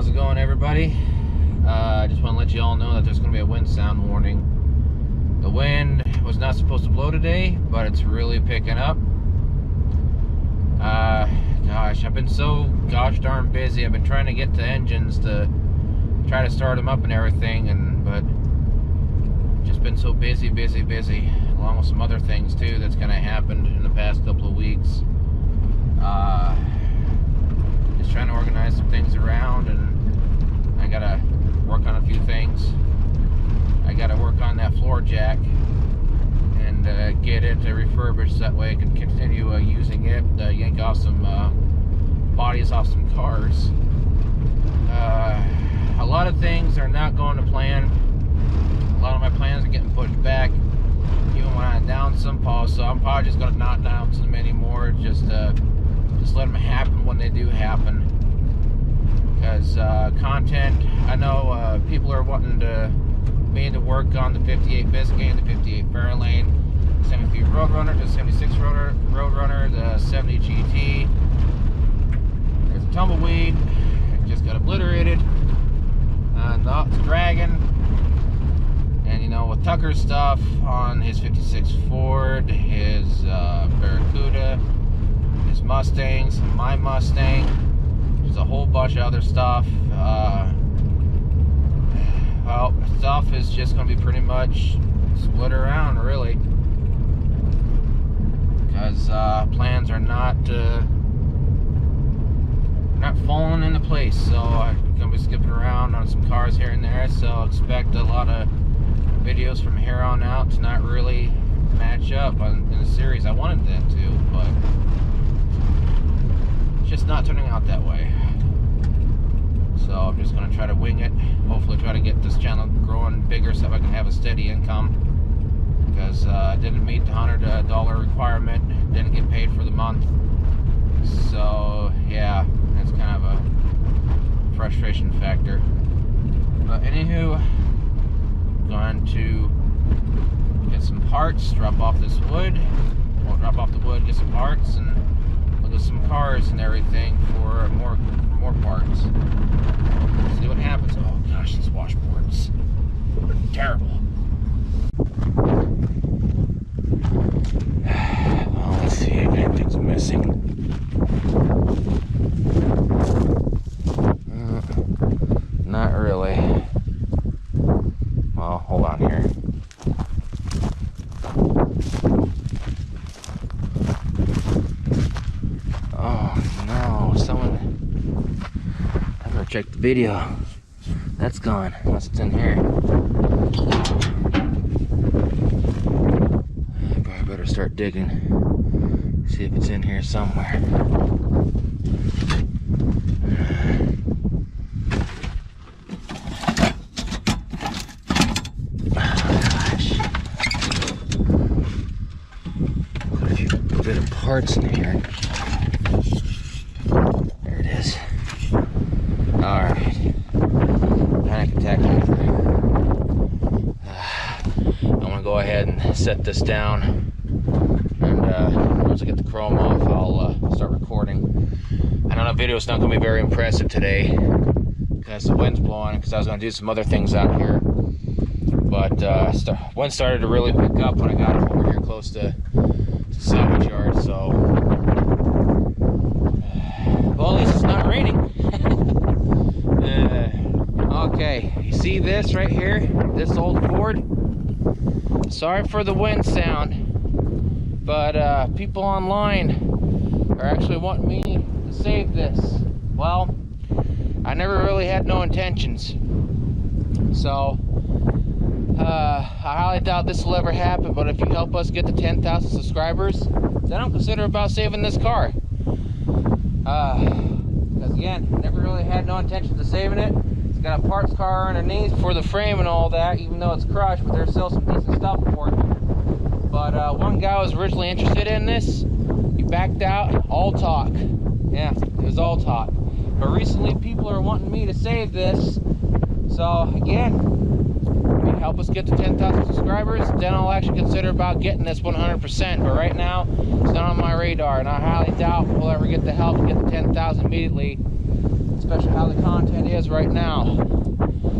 How's it going, everybody? I just want to let you all know that there's going to be a wind sound warning. The wind was not supposed to blow today, but it's really picking up. Gosh, I've been so gosh darn busy. I've been trying to get to engines to try to start them up and everything, but just been so busy, along with some other things too that's kind of happened in the past couple of weeks. Just trying to organize some things around, and I gotta work on a few things. I gotta work on that floor jack and get it refurbished, that way I can continue using it, yank off some bodies off some cars. A lot of things are not going to plan. A lot of my plans are getting pushed back, even when I announce them, so I'm probably just going to not announce them anymore. Just let them happen when they do happen. Because content, I know people are wanting me to work on the 58 Biscayne, the 58 Fairlane, 73 Roadrunner, the 76 Roadrunner, the 70 GT. There's a Tumbleweed, it just got obliterated. The Dragon. And you know, with Tucker's stuff on his 56 Ford, his Barracuda, his Mustangs, my Mustang, there's a whole bunch of other stuff. Well, stuff is just going to be pretty much split around, really, because plans are not falling into place. So I'm going to be skipping around on some cars here and there. So expect a lot of videos from here on out to not really match up in the series I wanted them to, but it's just not turning out that way. So I'm just going to try to wing it, hopefully try to get this channel growing bigger so I can have a steady income, because I didn't meet the $100 requirement, didn't get paid for the month. So yeah, that's kind of a frustration factor. But anywho, going to get some parts, drop off this wood, drop off the wood, get some parts, and look at some cars and everything for more parts. See what happens. Oh gosh, these washboards are terrible. Well, let's see if anything's missing. Not really. Well, hold on here. Oh no, someone... I better check the video. That's gone, unless it's in here. I better start digging. See if it's in here somewhere. Bit of parts in here. There it is. Alright. Panic attack over. I'm gonna go ahead and set this down, and once I get the chrome off, I'll start recording. I know that video's not gonna be very impressive today because the wind's blowing, because I was gonna do some other things out here, but wind started to really pick up when I got over here close to Salvage yard, so well, at least it's not raining. Okay, you see this right here, this old Ford? Sorry for the wind sound, but people online are actually wanting me to save this. Well, I never really had no intentions, so I highly doubt this will ever happen, but if you help us get to 10,000 subscribers, then I'll consider about saving this car. Because again, never really had no intention of saving it. It's got a parts car underneath for the frame and all that, even though it's crushed, but there's still some decent stuff for it. But one guy was originally interested in this. He backed out, all talk. Yeah, it was all talk. But recently people are wanting me to save this. So again, help us get to 10,000 subscribers, then I'll actually consider about getting this 100%. But right now, it's not on my radar, and I highly doubt we'll ever get the help to get to 10,000 immediately. It's especially how the content is right now.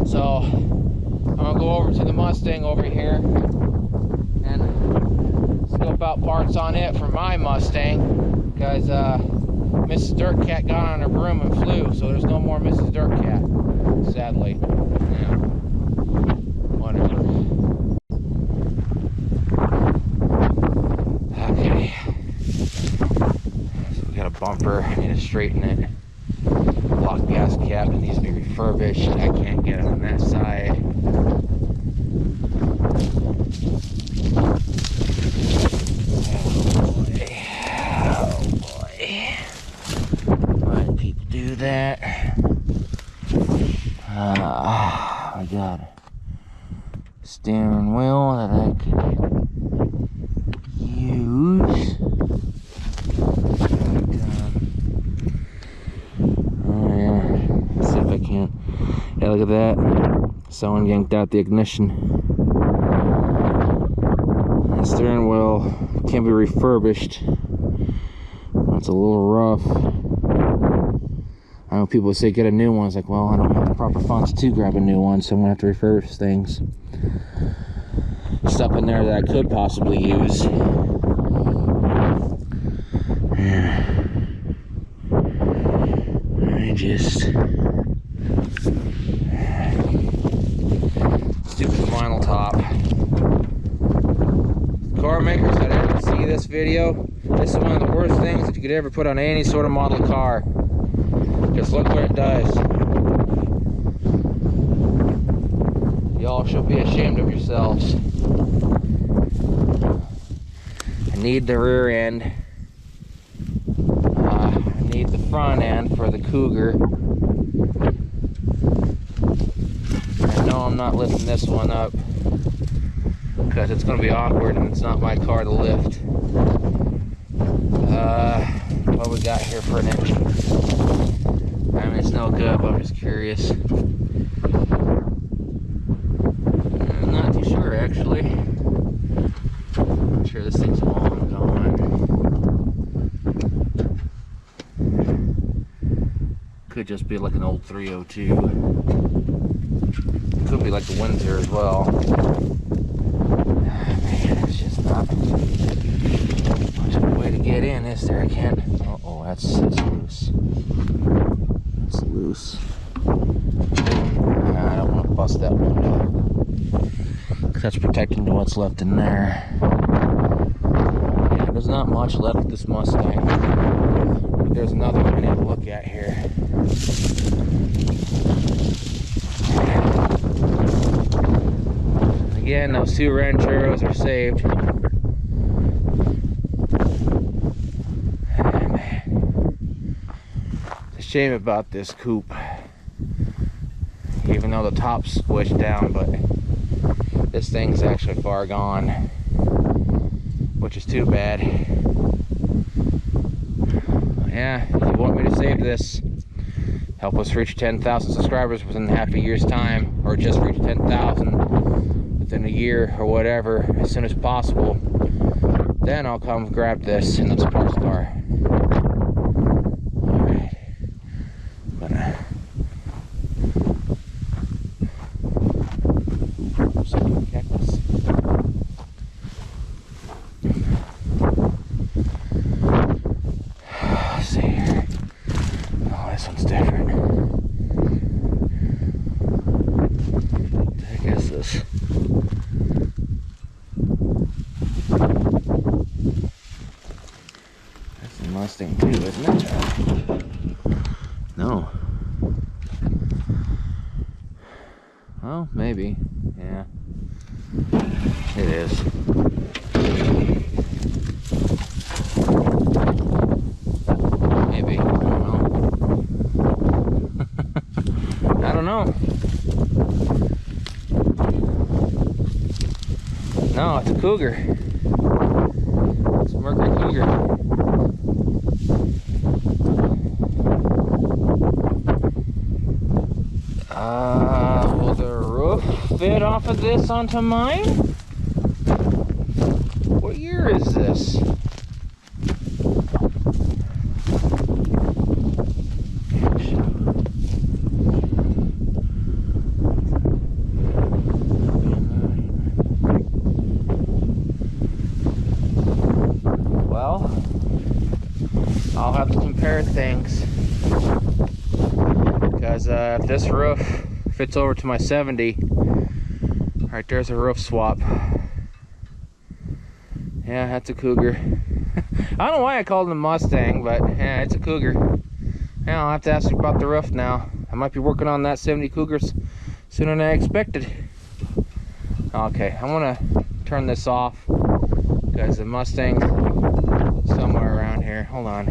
So I'm gonna go over to the Mustang over here and scope out parts on it for my Mustang, because Mrs. DirtCat got on her broom and flew, so there's no more Mrs. DirtCat, sadly. Yeah. Whatever. Okay. So we got a bumper, I need to straighten it. Block gas cap, it needs to be refurbished. I can't get it on that side. Do that. I got a steering wheel that I could use. Oh yeah, let's see if I can. Yeah, look at that. Someone yanked out the ignition. The steering wheel can't be refurbished. It's a little rough. I know people say get a new one. It's like, well, I don't have the proper funds to grab a new one, so I'm gonna have to refurbish things. Stuff in there that I could possibly use. I just stupid vinyl top. Car makers that ever see this video, this is one of the worst things that you could ever put on any sort of model car. Just look what it does. Y'all should be ashamed of yourselves. I need the rear end. I need the front end for the Cougar. I know I'm not lifting this one up because it's going to be awkward and it's not my car to lift. What we got here for an engine? I mean, it's no good, but I'm just curious. I'm not too sure, actually. I'm sure this thing's long gone. Could just be like an old 302. Could be like the Windsor as well. Man, it's just not much of a way to get in, is there? I can't. Oh, that's loose. It's loose. I don't want to bust that window, because that's protecting to what's left in there. Yeah, there's not much left of this Mustang. But there's another one I need to look at here. Again, those two Rancheros are saved. Shame about this coupe, even though the top's squished down, but this thing's actually far gone, which is too bad. Yeah, if you want me to save this, help us reach 10,000 subscribers within half a year's time, or just reach 10,000 within a year or whatever, as soon as possible, then I'll come grab this in the sports car. Mustang too, isn't it? No. Well, maybe. Yeah. It is. Maybe. I don't know. No, it's a Cougar. It's a Mercury Cougar. Will the roof fit off of this onto mine? What year is this? because if this roof fits over to my 70, right there's a roof swap. Yeah, that's a Cougar. I don't know why I called it a Mustang, but yeah, it's a Cougar. Yeah, I'll have to ask you about the roof now. I might be working on that 70 Cougars sooner than I expected. Okay, I'm gonna turn this off because the Mustang's somewhere around here. Hold on.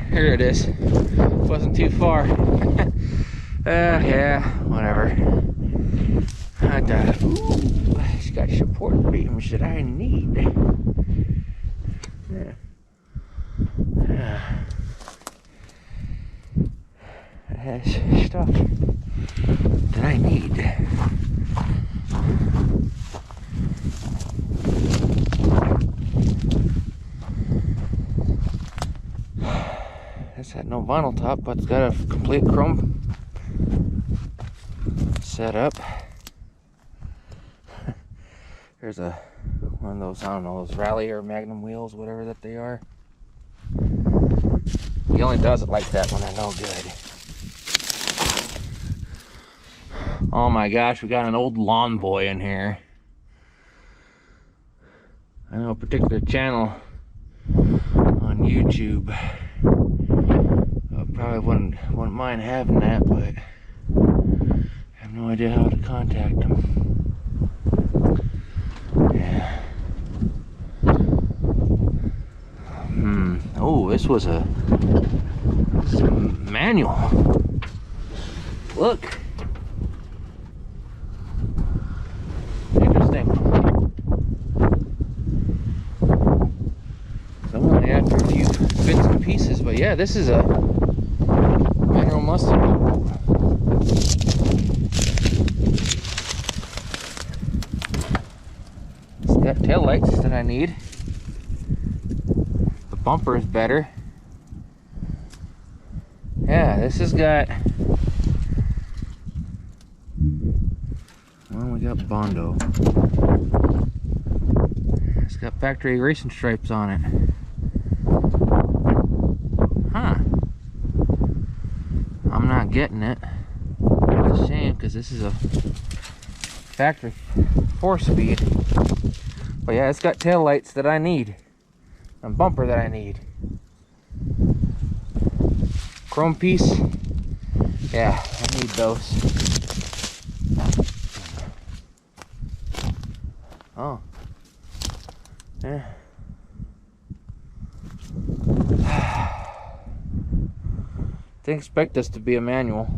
Here it is. Wasn't too far. Yeah, whatever. Ooh, it's got support beams that I need. Yeah. It has stuff that I need. It's had no vinyl top, but it's got a complete chrome setup. Here's one of those, I don't know, those Rally or Magnum wheels, whatever that they are. He only does it like that when they're no good. Oh my gosh, we got an old lawn boy in here. I know a particular channel on YouTube. I probably wouldn't mind having that, but I have no idea how to contact them. Yeah. Oh, this was a manual. Look. Interesting. So I'm only after a few bits and pieces, but yeah, this is a manual Mustang. It's got tail lights that I need. The bumper is better. Yeah, this has got, well, we got Bondo. It's got factory racing stripes on it. Huh. I'm not getting it. It's a shame because this is a factory 4-speed. But yeah, it's got tail lights that I need. And bumper that I need. Chrome piece. Yeah, I need those. Oh. Yeah. Didn't expect this to be a manual.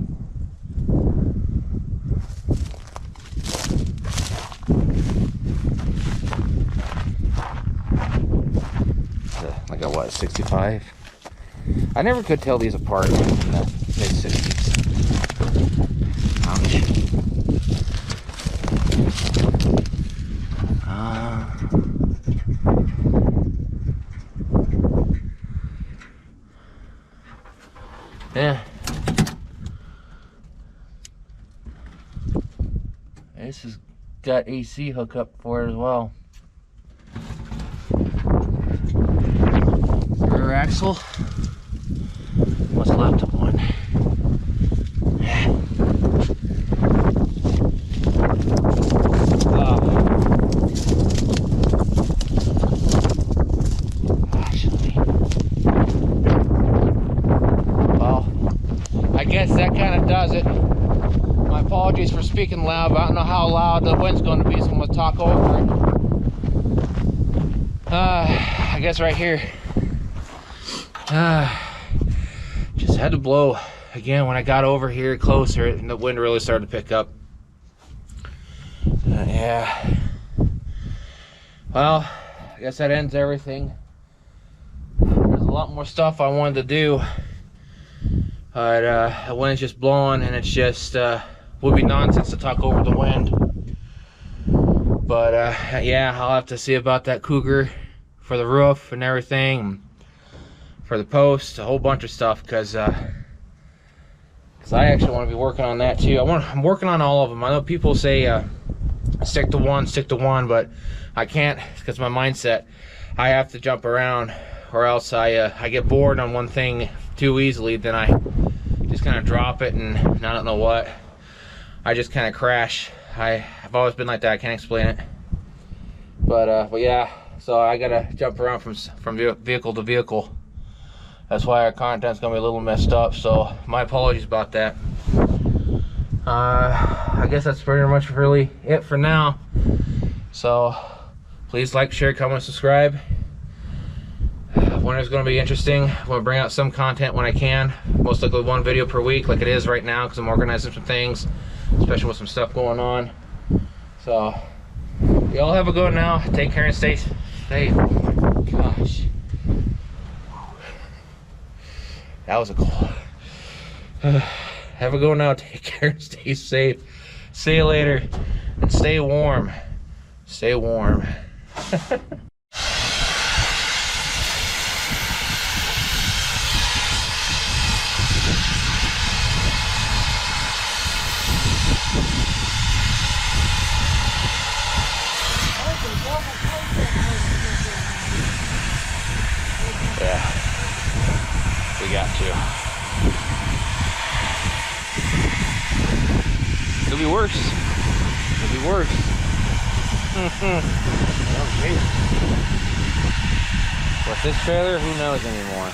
Like a what, 65? I never could tell these apart in the mid-60s. Ouch. Yeah. This has got AC hookup for it as well. Rear axle. What's left of one? Actually, well, I guess that kind of does it. My apologies for speaking loud, but I don't know how loud the wind's going to be, so I'm going to talk over it. I guess right here. Just had to blow again when I got over here closer and the wind really started to pick up. Yeah. Well, I guess that ends everything. There's a lot more stuff I wanted to do, but the wind's just blowing and it's just would be nonsense to talk over the wind. But yeah, I'll have to see about that Cougar for the roof and everything, for the post, a whole bunch of stuff, because I actually want to be working on that too. I'm working on all of them. I know people say stick to one, but I can't, because my mindset, I have to jump around, or else I get bored on one thing too easily. Then I just kind of drop it and I don't know what. I just kind of crash. I've always been like that. I can't explain it. But yeah, so I gotta jump around from vehicle to vehicle. That's why our content's gonna be a little messed up. So my apologies about that. I guess that's pretty much really it for now. So please like, share, comment, subscribe. Winter's going to be interesting. I'm going to bring out some content when I can. Most likely one video per week like it is right now because I'm organizing some things, especially with some stuff going on. So y'all have a good one now. Take care and stay safe. Oh my gosh. That was a cool. Have a good one now. Take care and stay safe. See you later. And stay warm. Stay warm. Yeah, we got to. It'll be worse. It'll be worse. With this trailer, who knows anymore?